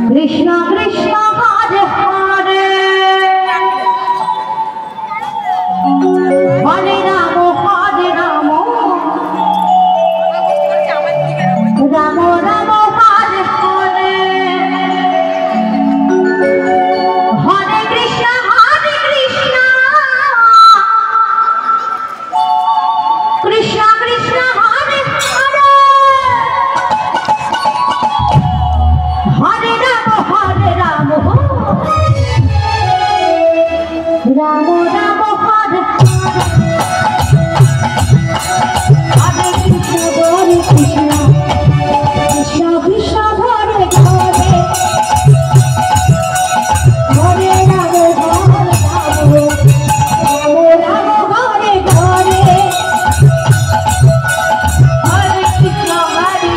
Krishna Krishna Hare Hare Hare Ram Ram Ram Hare Hare Hare Krishna Krishna Krishna Hare Hare Hare Ram Ram Ram Hare Hare Krishna Krishna Krishna Krishna Hare Hare Hare Ram Ram Hare Hare Hare Krishna Krishna Hare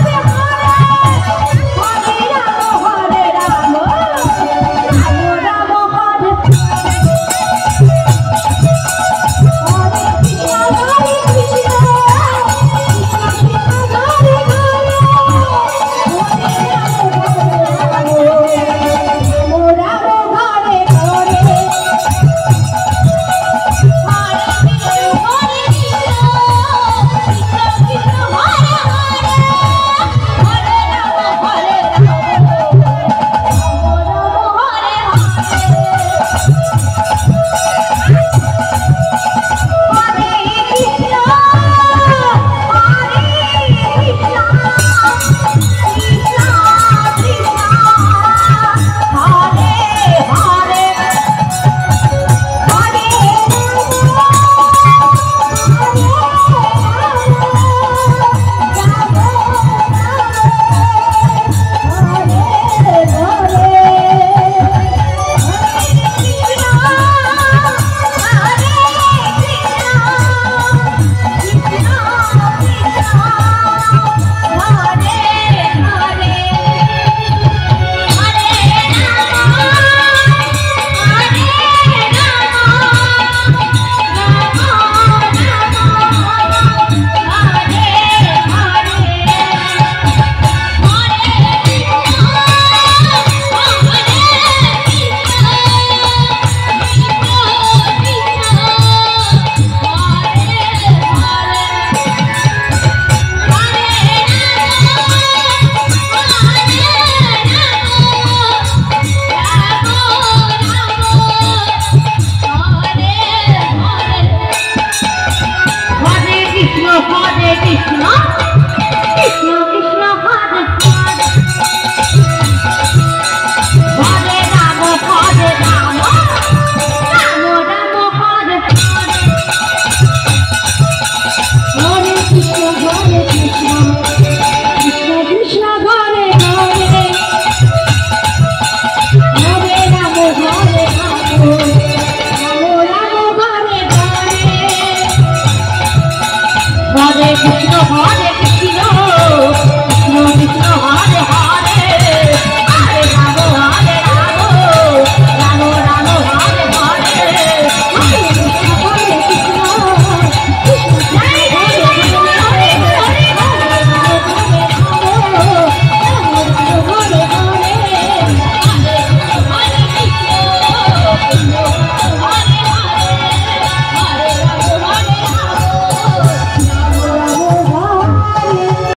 Hare Hare Ram Ram Hare Hare Hare Krishna Krishna Hare Hare Hare Krishna Hare